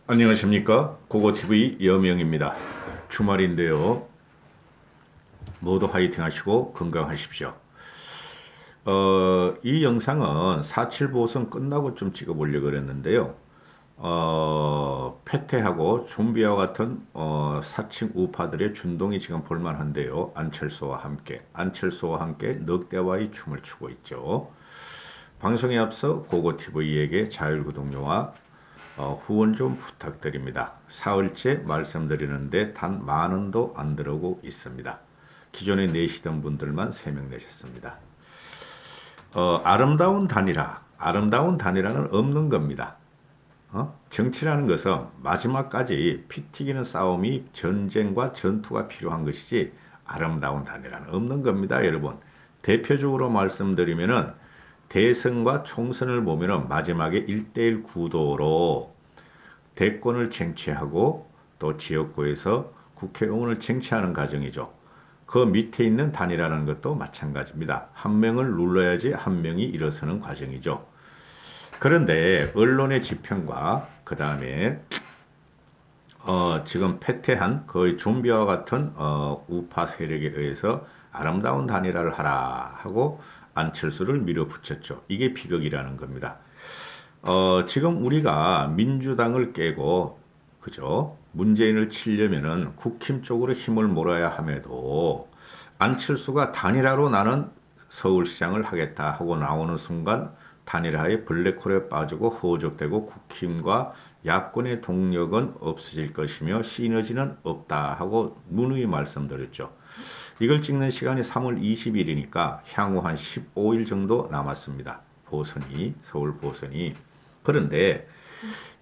안녕하십니까? 고고TV 여명입니다. 주말인데요. 모두 화이팅 하시고 건강하십시오. 이 영상은 4.7 보선 끝나고 좀 찍어보려고 그랬는데요. 패퇴하고 좀비와 같은 사칭 우파들의 준동이 지금 볼만한데요. 안철수와 함께 넉대와의 춤을 추고 있죠. 방송에 앞서 고고TV에게 자율구독료와 후원 좀 부탁드립니다. 사흘째 말씀드리는데 단 만 원도 안 들어오고 있습니다. 기존에 내시던 분들만 3명 내셨습니다. 아름다운 단일화는 없는 겁니다. 정치라는 것은 마지막까지 피 튀기는 싸움이 전쟁과 전투가 필요한 것이지 아름다운 단일화는 없는 겁니다, 여러분. 대표적으로 말씀드리면은 대선과 총선을 보면은 마지막에 1대1 구도로 대권을 쟁취하고 또 지역구에서 국회의원을 쟁취하는 과정이죠. 그 밑에 있는 단일화라는 것도 마찬가지입니다. 한 명을 눌러야지 한 명이 일어서는 과정이죠. 그런데 언론의 지평과 그 다음에 지금 패퇴한 거의 좀비와 같은 우파 세력에 의해서 아름다운 단일화를 하라 하고 안철수를 밀어붙였죠. 이게 비극이라는 겁니다. 지금 우리가 민주당을 깨고, 그죠? 문재인을 치려면은 국힘 쪽으로 힘을 몰아야 함에도 안철수가 단일화로 나는 서울시장을 하겠다 하고 나오는 순간 단일화의 블랙홀에 빠지고 허우적대고 국힘과 야권의 동력은 없어질 것이며 시너지는 없다 하고 누누이 말씀드렸죠. 이걸 찍는 시간이 3월 20일이니까 향후 한 15일 정도 남았습니다. 서울 보선이. 그런데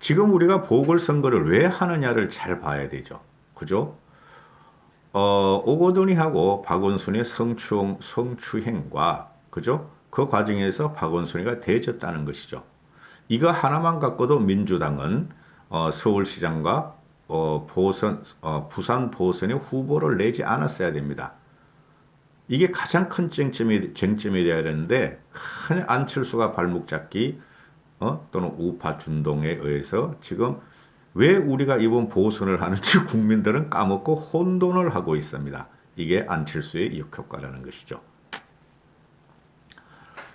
지금 우리가 보궐선거를 왜 하느냐를 잘 봐야 되죠. 그죠? 오거돈이하고 박원순의 성추행과, 그죠? 그 과정에서 박원순이가 대졌다는 것이죠. 이거 하나만 갖고도 민주당은 서울시장과 부산 보선의 후보를 내지 않았어야 됩니다. 이게 가장 큰 쟁점이 되어야 되는데, 안철수가 발목 잡기, 또는 우파 준동에 의해서 지금 왜 우리가 이번 보선을 하는지 국민들은 까먹고 혼돈을 하고 있습니다. 이게 안철수의 역효과라는 것이죠.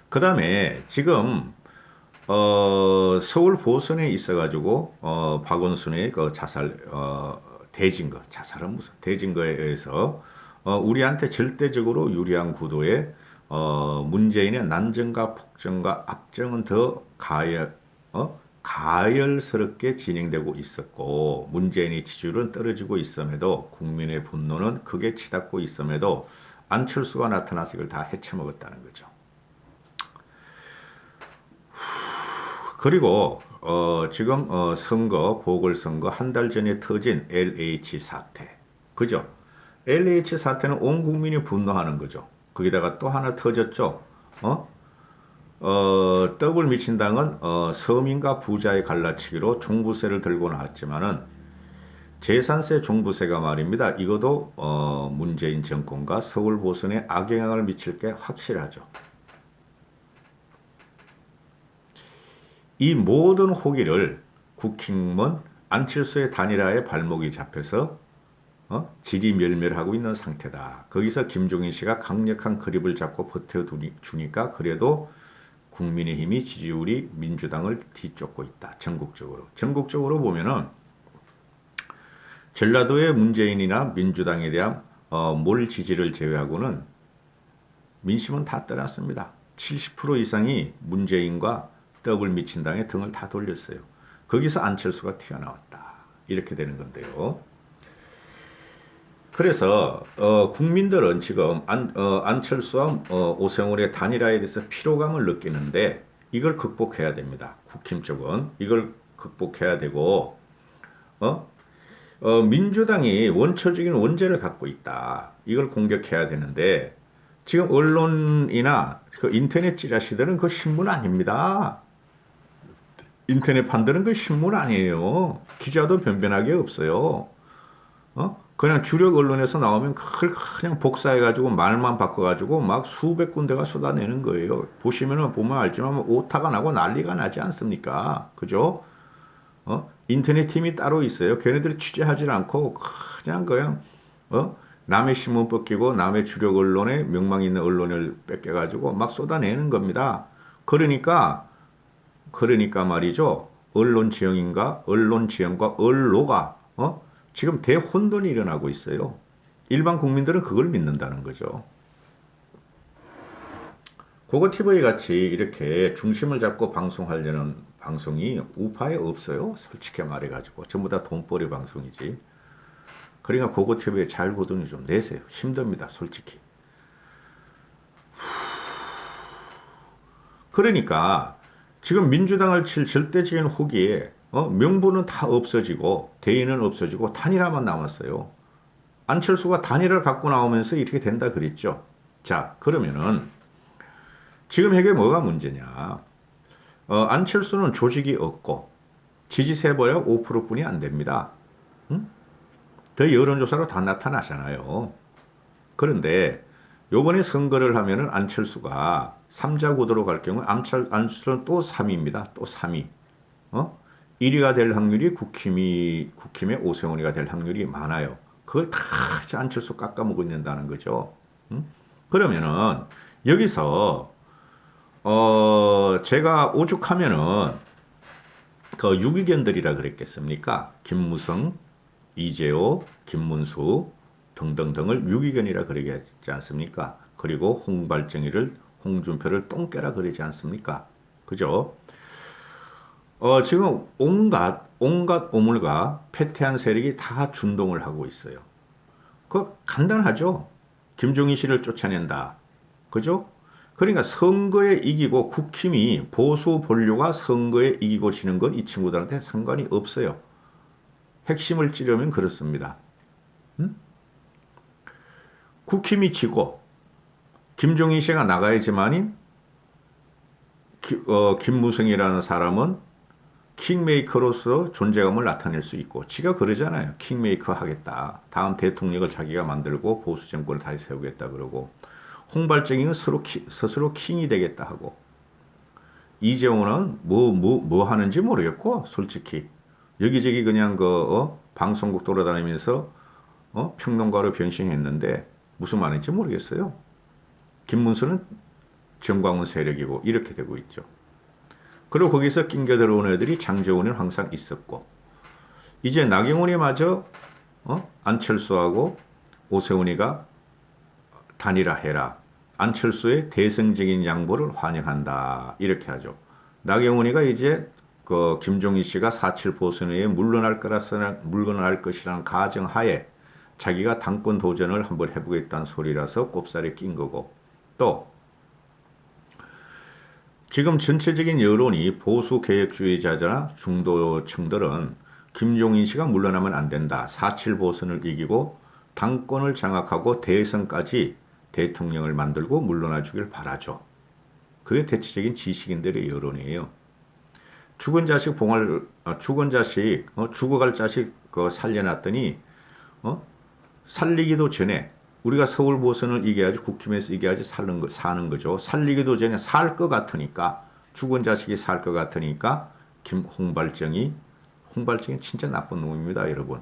그 다음에 지금 서울 보선에 있어가지고 박원순의 그 자살은 무슨 대진거에 의해서 우리한테 절대적으로 유리한 구도에 문재인의 난정과 폭정과 악정은 더 가열스럽게 진행되고 있었고 문재인의 지지율은 떨어지고 있음에도 국민의 분노는 크게 치닫고 있음에도 안철수가 나타나서 이걸 다 헤쳐먹었다는 거죠. 그리고 지금 보궐선거 한 달 전에 터진 LH 사태, 그죠? LH 사태는 온 국민이 분노하는 거죠. 거기다가 또 하나 터졌죠. 떡을 미친 당은 서민과 부자의 갈라치기로 종부세를 들고 나왔지만은 재산세 종부세가 말입니다. 이것도 문재인 정권과 서울 보선에 악영향을 미칠 게 확실하죠. 이 모든 호기를 국힘은 안철수의 단일화에 발목이 잡혀서 지리멸멸하고 있는 상태다. 거기서 김종인 씨가 강력한 그립을 잡고 버텨주니까 그래도 국민의힘이 지지율이 민주당을 뒤쫓고 있다. 전국적으로 보면은 전라도의 문재인이나 민주당에 대한 몰 지지를 제외하고는 민심은 다 떠났습니다. 70% 이상이 문재인과 떡을 미친 당의 등을 다 돌렸어요. 거기서 안철수가 튀어나왔다. 이렇게 되는 건데요. 그래서 국민들은 지금 안철수와 오세훈의 단일화에 대해서 피로감을 느끼는데 이걸 극복해야 됩니다. 국힘 쪽은 이걸 극복해야 되고 민주당이 원초적인 원죄를 갖고 있다. 이걸 공격해야 되는데 지금 언론이나 그 인터넷 찌라시들은 그 신문 아닙니다. 인터넷 판들은 그 신문 아니에요. 기자도 변변하게 없어요. 그냥 주력 언론에서 나오면 그냥 복사해가지고 말만 바꿔가지고 막 수백 군데가 쏟아내는 거예요. 보면 알지만 오타가 나고 난리가 나지 않습니까? 그죠? 인터넷 팀이 따로 있어요. 걔네들이 취재하지 않고 그냥 남의 신문 뺏기고 남의 주력 언론에 명망 있는 언론을 뺏겨가지고 막 쏟아내는 겁니다. 그러니까 말이죠. 언론 지형과 언로가 지금 대혼돈이 일어나고 있어요. 일반 국민들은 그걸 믿는다는 거죠. 고거 TV 같이 이렇게 중심을 잡고 방송하려는 방송이 우파에 없어요. 솔직히 말해가지고 전부 다 돈벌이 방송이지. 그러니까 고거 TV에 잘 고든지 좀 내세요. 힘듭니다, 솔직히. 그러니까 지금 민주당을 칠 절대적인 호기에 명분은 다 없어지고 대의는 없어지고 단일화만 남았어요. 안철수가 단일화를 갖고 나오면서 이렇게 된다 그랬죠. 자, 그러면은 지금 이게 뭐가 문제냐? 안철수는 조직이 없고 지지세보가 5%뿐이 안 됩니다. 응? 더 여론조사로 다 나타나잖아요. 그런데 요번에 선거를 하면은 안철수가 3자 구도로 갈 경우 안철수는 또 3위입니다. 또 3위. 1위가 될 확률이 국힘의 오세훈이가 될 확률이 많아요. 그걸 다 안철수 깎아먹는다는 거죠. 응? 그러면은 여기서 제가 오죽하면은 그 유기견들이라 그랬겠습니까? 김무성, 이재호, 김문수 등등등을 유기견이라 그러지 않습니까? 그리고 홍준표를 똥개라 그러지 않습니까? 그죠? 지금 온갖 오물과 패태한 세력이 다 준동을 하고 있어요. 그 간단하죠? 김종인 씨를 쫓아낸다. 그죠? 그러니까 선거에 이기고 국힘이 보수 본류가 선거에 이기고 지는 건 이 친구들한테 상관이 없어요. 핵심을 찌르면 그렇습니다. 국힘이 지고 김종인 씨가 나가야지만이 김무성이라는 사람은 킹메이커로서 존재감을 나타낼 수 있고 지가 그러잖아요. 킹메이커 하겠다. 다음 대통령을 자기가 만들고 보수 정권을 다시 세우겠다 그러고 홍발적인 스스로 킹이 되겠다 하고 이재호는 뭐 하는지 모르겠고 솔직히 여기저기 그냥 방송국 돌아다니면서 평론가로 변신했는데 무슨 말인지 모르겠어요. 김문수는 정광훈 세력이고 이렇게 되고 있죠. 그리고 거기서 낑겨 들어온 애들이 장제원은 항상 있었고 이제 나경원이 마저 안철수하고 오세훈이가 단일화해라. 안철수의 대승적인 양보를 환영한다. 이렇게 하죠. 나경원이가 이제 김종인 씨가 4.7 보선회에 물러날 것이라는 가정하에 자기가 당권 도전을 한번 해보겠다는 소리라서 꼽살에 낀 거고 또 지금 전체적인 여론이 보수 개혁주의자나 중도층들은 김종인 씨가 물러나면 안 된다. 4.7 보선을 이기고 당권을 장악하고 대선까지 대통령을 만들고 물러나 주길 바라죠. 그게 대체적인 지식인들의 여론이에요. 죽어갈 자식 살려놨더니 살리기도 전에 우리가 서울 보선을 이겨야지 국힘에서 이겨야지 사는 거죠. 살리기도 전에 살 것 같으니까 죽은 자식이 살 것 같으니까 홍발정이 진짜 나쁜 놈입니다, 여러분.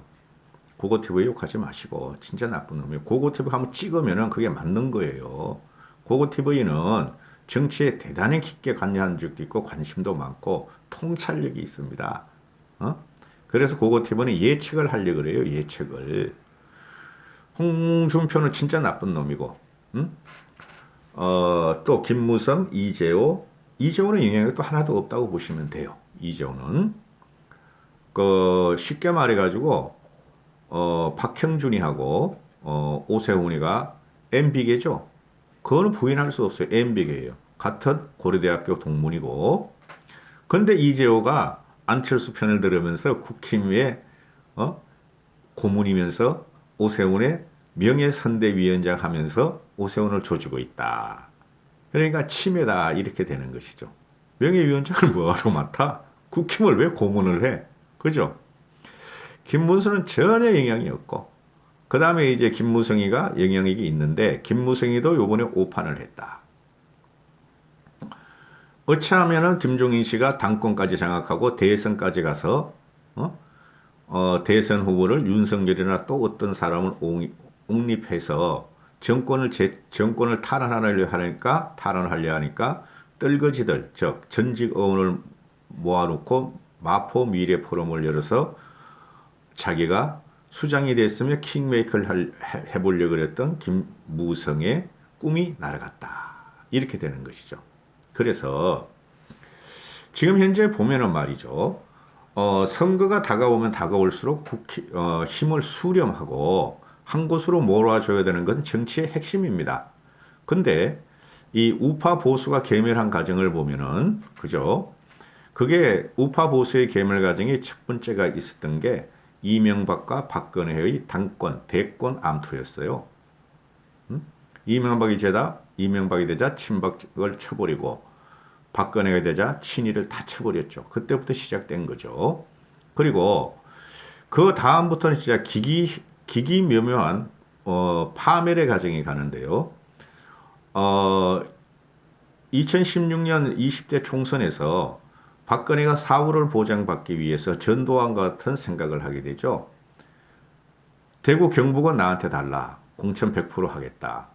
고고TV 욕하지 마시고 진짜 나쁜 놈이에요. 고고TV 한번 찍으면은 그게 맞는 거예요. 고고TV는 정치에 대단히 깊게 관여한 적도 있고 관심도 많고 통찰력이 있습니다. 그래서 고고TV는 예측을 하려고 그래요. 예측을. 홍준표는 진짜 나쁜 놈이고 또 김무성, 이재호는 영향이 또 하나도 없다고 보시면 돼요. 이재호는 쉽게 말해가지고 박형준이하고 오세훈이가 MB계죠. 그거는 부인할 수 없어요. MB계예요. 같은 고려대학교 동문이고 근데 이재호가 안철수 편을 들으면서 국힘의 고문이면서 오세훈의 명예선대위원장 하면서 오세훈을 조지고 있다. 그러니까 침해다 이렇게 되는 것이죠. 명예위원장을 뭐하러 맡아? 국힘을 왜 고문을 해? 그죠? 김문수는 전혀 영향이 없고 그 다음에 이제 김무성이가 영향력이 있는데 김무성이도 요번에 오판을 했다. 어찌하면은 김종인 씨가 당권까지 장악하고 대선까지 가서 대선 후보를 윤석열이나 또 어떤 사람을 옹립해서 정권을 탈환하려 하니까 떨거지들, 즉 전직 의원을 모아놓고 마포 미래 포럼을 열어서 자기가 수장이 됐으면 킹메이커를 해보려고 그랬던 김무성의 꿈이 날아갔다. 이렇게 되는 것이죠. 그래서 지금 현재 보면은 말이죠. 선거가 다가오면 다가올수록 힘을 수렴하고 한 곳으로 몰아줘야 되는 건 정치의 핵심입니다. 근데 이 우파 보수가 계멸한 과정을 보면은, 그죠? 그게 우파 보수의 계멸 과정이 첫 번째가 있었던 게 이명박과 박근혜의 대권 암투였어요. 이명박이 되자 친박을 쳐버리고 박근혜가 되자 친이를 다 쳐버렸죠. 그때부터 시작된 거죠. 그리고 그 다음부터는 진짜 기기묘묘한 파멸의 과정이 가는데요. 2016년 20대 총선에서 박근혜가 사후를 보장받기 위해서 전두환과 같은 생각을 하게 되죠. 대구 경북은 나한테 달라. 공천 100% 하겠다.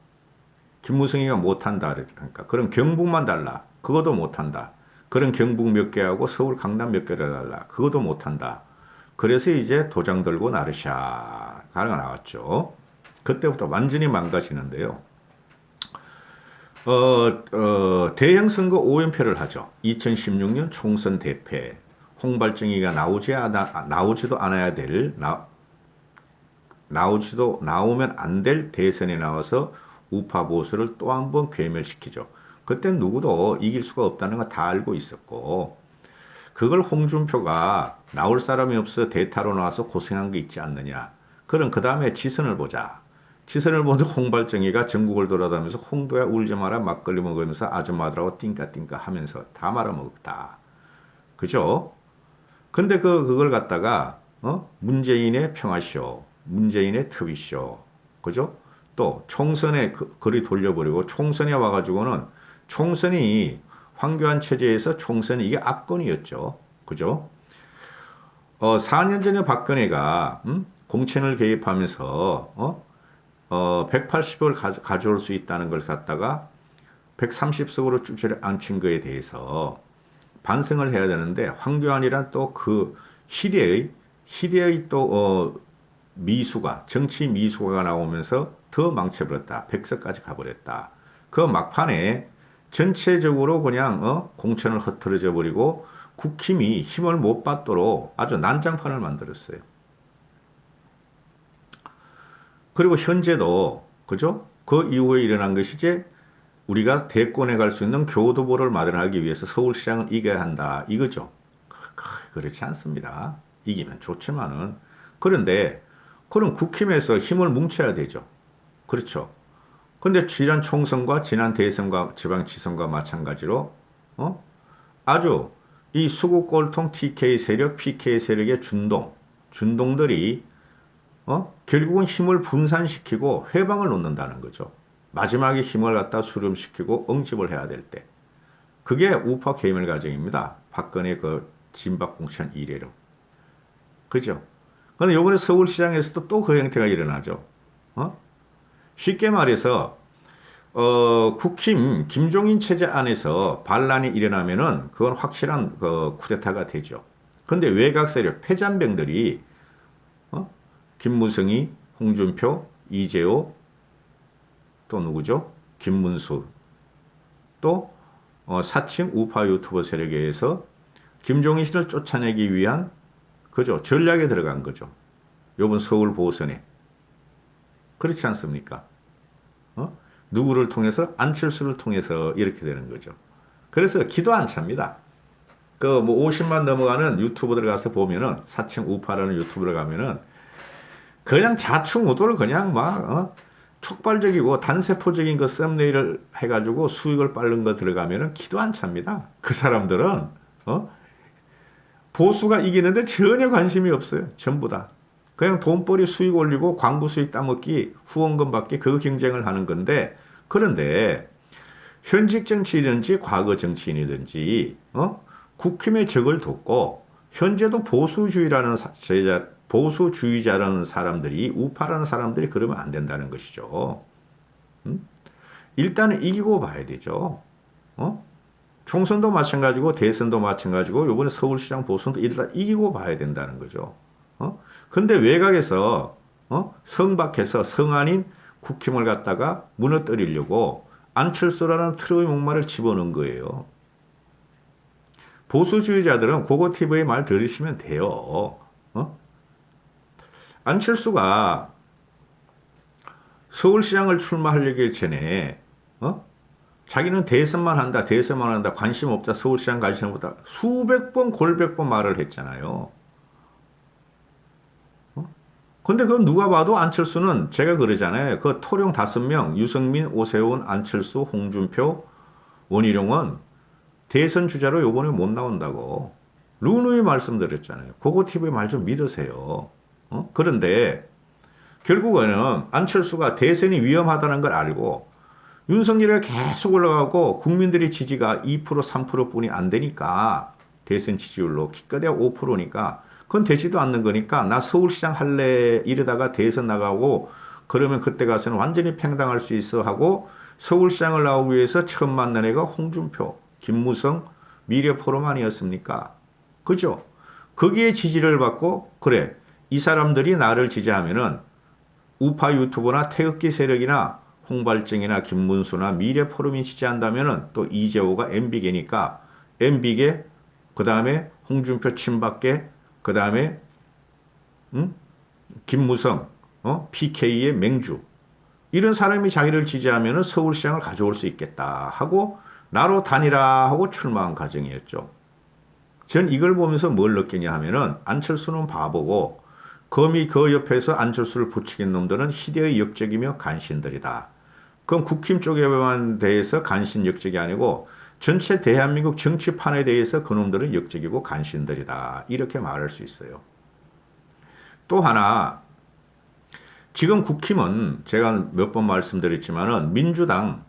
김무성이가 못한다. 그러니까 그럼 경북만 달라. 그것도 못한다. 그럼 경북 몇 개 하고 서울 강남 몇 개를 달라. 그것도 못한다. 그래서 이제 도장 들고 나르샤가 나왔죠. 그때부터 완전히 망가지는데요. 대형 선거 오연패를 하죠. 2016년 총선 대패. 홍발정이가 나오면 안 될 대선에 나와서 우파 보수를 또 한 번 괴멸시키죠. 그땐 누구도 이길 수가 없다는 거 다 알고 있었고, 그걸 홍준표가 나올 사람이 없어 대타로 나와서 고생한 게 있지 않느냐. 그럼 그 다음에 지선을 보자. 지선을 보는 홍발정이가 전국을 돌아다니면서 홍도야 울지 마라 막걸리 먹으면서 아줌마들하고 띵까띵까 하면서 다 말아먹었다. 그죠? 근데 그걸 갖다가 문재인의 평화쇼, 문재인의 특위쇼, 그죠? 또 총선에 거리 돌려버리고 총선에 와가지고는 총선이 황교안 체제에서 총선이 이게 압권이었죠. 그죠? 4년 전에 박근혜가 공천을 개입하면서 180을 가져올 수 있다는 걸 갖다가 130석으로 주저앉힌 거에 대해서 반성을 해야 되는데, 황교안이란 또 그 희대의 또 정치 미수가 나오면서 더 망쳐버렸다. 100석까지 가버렸다. 그 막판에 전체적으로 그냥 공천을 흩어져 버리고 국힘이 힘을 못 받도록 아주 난장판을 만들었어요. 그리고 현재도, 그죠? 그 이후에 일어난 것이지, 우리가 대권에 갈 수 있는 교도보를 마련하기 위해서 서울시장을 이겨야 한다. 이거죠. 그렇지 않습니다. 이기면 좋지만은. 그런데, 그럼 국힘에서 힘을 뭉쳐야 되죠. 그렇죠. 근데 지난 총선과 지난 대선과 지방지선과 마찬가지로, 아주 이 수국골통 TK 세력, PK 세력의 준동들이 결국은 힘을 분산시키고 회방을 놓는다는 거죠. 마지막에 힘을 갖다 수렴시키고 응집을 해야 될 때. 그게 우파 계멸 과정입니다. 박근혜 그 진박 공천 이래로. 그죠? 근데 요번에 서울시장에서도 또 그 형태가 일어나죠. 쉽게 말해서, 국힘, 김종인 체제 안에서 반란이 일어나면은 그건 확실한 쿠데타가 되죠. 근데 외곽 세력, 패잔병들이, 김무성이, 홍준표, 이재호, 또 누구죠? 김문수, 또 사칭 우파 유튜버 세력에 의해서 김종인 씨를 쫓아내기 위한, 그죠? 전략에 들어간 거죠. 요번 서울 보선에. 그렇지 않습니까? 누구를 통해서? 안철수를 통해서 이렇게 되는 거죠. 그래서 기도 안 찹니다. 뭐 50만 넘어가는 유튜브들 가서 보면은, 사칭 우파라는 유튜브를 가면은 그냥 자충우돌 그냥 막 촉발적이고 단세포적인 그 썸네일을 해가지고 수익을 빨는 거 들어가면은 기도 안 찹니다. 그 사람들은 보수가 이기는데 전혀 관심이 없어요. 전부 다. 그냥 돈벌이 수익 올리고 광고 수익 따먹기, 후원금 받기, 그 경쟁을 하는 건데, 그런데 현직 정치인이든지 과거 정치인이든지 국힘의 적을 돕고 현재도 보수주의자라는 사람들이, 우파라는 사람들이 그러면 안 된다는 것이죠. 음? 일단은 이기고 봐야 되죠. 어? 총선도 마찬가지고 대선도 마찬가지고 요번에 서울시장 보선도 일단 이기고 봐야 된다는 거죠. 근데 외곽에서 성 밖에서 성 아닌 국힘을 갖다가 무너뜨리려고 안철수라는 트로이 목마를 집어넣은 거예요. 보수주의자들은 고고티브의 말 들으시면 돼요. 안철수가 서울시장을 출마하려기 전에 자기는 대선만 한다, 관심 없다, 서울시장 관심 없다, 수백 번, 골백 번 말을 했잖아요. 근데 그건 누가 봐도 안철수는 제가 그러잖아요. 그 토령 5명, 유승민, 오세훈, 안철수, 홍준표, 원희룡은 대선 주자로 요번에 못 나온다고. 누누이 말씀드렸잖아요. 고고TV의 말 좀 믿으세요. 그런데 결국에는 안철수가 대선이 위험하다는 걸 알고 윤석열이 계속 올라가고 국민들의 지지가 2%, 3%뿐이 안 되니까 대선 지지율로 기껏해야 5%니까 그건 되지도 않는 거니까 나 서울시장 할래 이러다가 대선 나가고 그러면 그때 가서는 완전히 팽당할 수 있어 하고 서울시장을 나오기 위해서 처음 만난 애가 홍준표, 김무성, 미래포럼 아니었습니까? 그죠? 거기에 지지를 받고 그래 이 사람들이 나를 지지하면은 우파 유튜버나 태극기 세력이나 홍발증이나 김문수나 미래포럼이 지지한다면은 또 이재호가 MB계니까 MB계 그 다음에 홍준표 친박계 그 다음에 김무성 PK의 맹주 이런 사람이 자기를 지지하면은 서울시장을 가져올 수 있겠다 하고 나로 다니라 하고 출마한 과정이었죠. 전 이걸 보면서 뭘 느끼냐 하면은 안철수는 바보고 거미 그 옆에서 안철수를 부추긴 놈들은 희대의 역적이며 간신들이다. 그럼 국힘 쪽에만 대해서 간신 역적이 아니고 전체 대한민국 정치판에 대해서 그놈들은 역적이고 간신들이다. 이렇게 말할 수 있어요. 또 하나 지금 국힘은 제가 몇 번 말씀드렸지만은 민주당,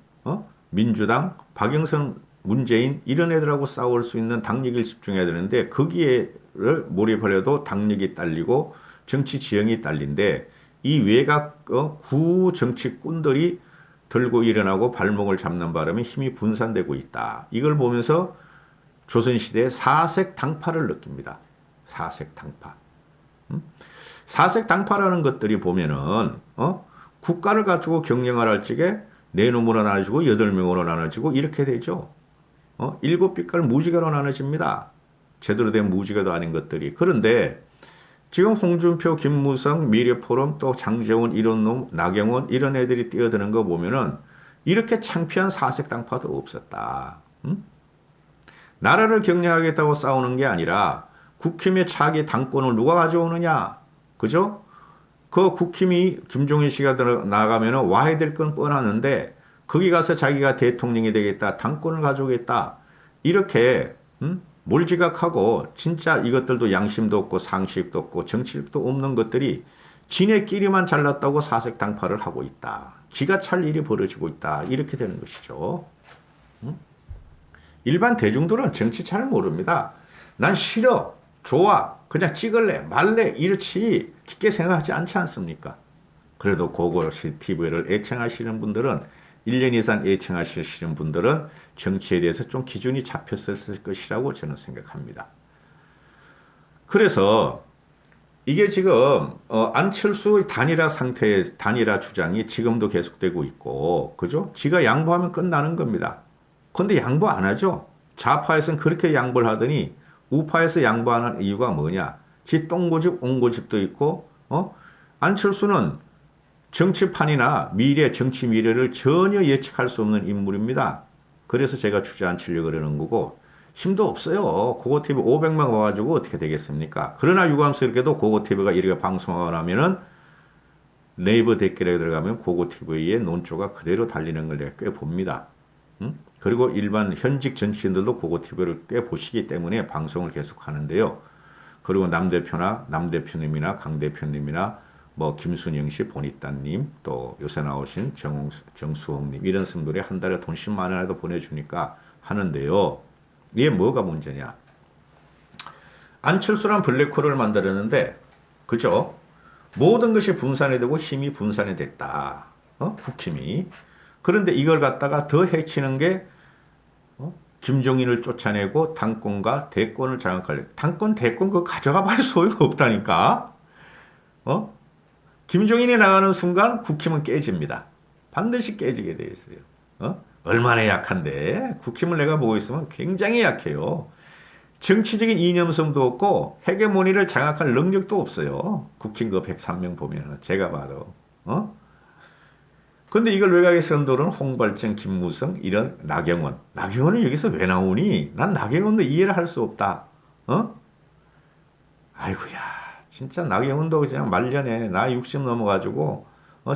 박영선, 문재인 이런 애들하고 싸울 수 있는 당력을 집중해야 되는데 거기에를 몰입하려도 당력이 딸리고 정치 지형이 딸린데 이 외곽 구 정치꾼들이 들고 일어나고 발목을 잡는 바람에 힘이 분산되고 있다. 이걸 보면서 조선시대의 사색 당파를 느낍니다. 사색 당파. 사색 당파라는 것들이 보면은 국가를 가지고 경영을 할 적에 4놈으로 나눠지고 8명으로 나눠지고 이렇게 되죠. 7빛깔 무지개로 나눠집니다. 제대로 된 무지개도 아닌 것들이. 그런데 지금 홍준표, 김무성, 미래포럼 또 장제원 이런 놈, 나경원 이런 애들이 뛰어드는 거 보면은 이렇게 창피한 사색 당파도 없었다. 나라를 경영하겠다고 싸우는 게 아니라 국힘의 차기 당권을 누가 가져오느냐. 그죠? 그 국힘이 김종인 씨가 나가면은 와야 될 건 뻔하는데 거기 가서 자기가 대통령이 되겠다, 당권을 가져오겠다. 이렇게 몰지각하고 진짜 이것들도 양심도 없고 상식도 없고 정치력도 없는 것들이 지네끼리만 잘났다고 사색당파를 하고 있다. 기가 찰 일이 벌어지고 있다. 이렇게 되는 것이죠. 일반 대중들은 정치 잘 모릅니다. 난 싫어, 좋아, 그냥 찍을래, 말래 이렇지 깊게 생각하지 않지 않습니까? 그래도 고고시 TV를 애청하시는 분들은 1년 이상 애청하시는 분들은 정치에 대해서 좀 기준이 잡혔을 것이라고 저는 생각합니다. 그래서 이게 지금 안철수의 단일화 주장이 지금도 계속되고 있고, 그죠? 지가 양보하면 끝나는 겁니다. 근데 양보 안 하죠. 좌파에서는 그렇게 양보를 하더니 우파에서 양보하는 이유가 뭐냐? 지 똥고집, 옹고집도 있고, 안철수는 정치판이나 정치 미래를 전혀 예측할 수 없는 인물입니다. 그래서 제가 주저앉히려고 그러는 거고, 힘도 없어요. 고고TV 500만 와가지고 어떻게 되겠습니까? 그러나 유감스럽게도 고고TV가 이렇게 방송하고 나면은 네이버 댓글에 들어가면 고고TV의 논조가 그대로 달리는 걸 내가 꽤 봅니다. 그리고 일반 현직 정치인들도 고고TV를 꽤 보시기 때문에 방송을 계속 하는데요. 그리고 남 대표님이나 강 대표님이나 뭐 김순영 씨, 보니따님, 또 요새 나오신 정수홍님 이런 분들이 한 달에 돈 10만 원이라도 보내주니까 하는데요. 이게 뭐가 문제냐? 안철수란 블랙홀을 만들었는데, 그죠? 모든 것이 분산이 되고 힘이 분산이 됐다. 국힘이. 그런데 이걸 갖다가 더 해치는 게 김종인을 쫓아내고 당권과 대권을 장악하려. 당권, 대권 그거 가져가 봐야 소용가 없다니까. 어? 김종인이 나가는 순간 국힘은 깨집니다. 반드시 깨지게 돼 있어요. 얼마나 약한데 국힘을 내가 보고 있으면 굉장히 약해요. 정치적인 이념성도 없고 헤게모니를 장악할 능력도 없어요. 국힘 그 103명 보면은 제가 봐도. 근데 이걸 외곽에서 흔도는 홍발정, 김무성, 이런 나경원. 나경원은 여기서 왜 나오니? 난 나경원도 이해를 할 수 없다. 아이고야, 진짜 나경원도 그냥 말년에 나 60 넘어가지고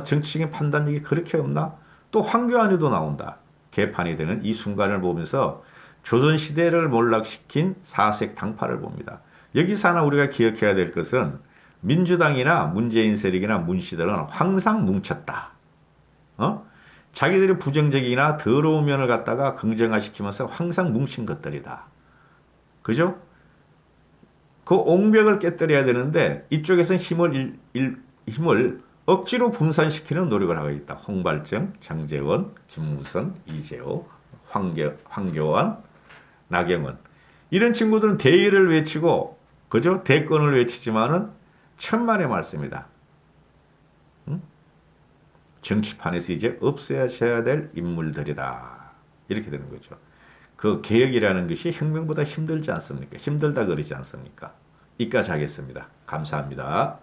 정치적인 판단력이 그렇게 없나? 또 황교안이도 나온다. 개판이 되는 이 순간을 보면서 조선시대를 몰락시킨 사색 당파를 봅니다. 여기서 하나 우리가 기억해야 될 것은 민주당이나 문재인 세력이나 문시들은 항상 뭉쳤다. 자기들이 부정적이나 더러운 면을 갖다가 긍정화시키면서 항상 뭉친 것들이다. 그죠? 그 옹벽을 깨뜨려야 되는데 이쪽에서는 힘을 억지로 분산시키는 노력을 하고 있다. 홍발정, 장제원, 김무성, 이재호, 황교안, 나경원. 이런 친구들은 대의를 외치고 그죠? 대권을 외치지만은 천만의 말씀이다. 응? 정치판에서 이제 없어져야 될 인물들이다. 이렇게 되는 거죠. 그 개혁이라는 것이 혁명보다 힘들지 않습니까? 힘들다 그러지 않습니까? 이까지 하겠습니다. 감사합니다.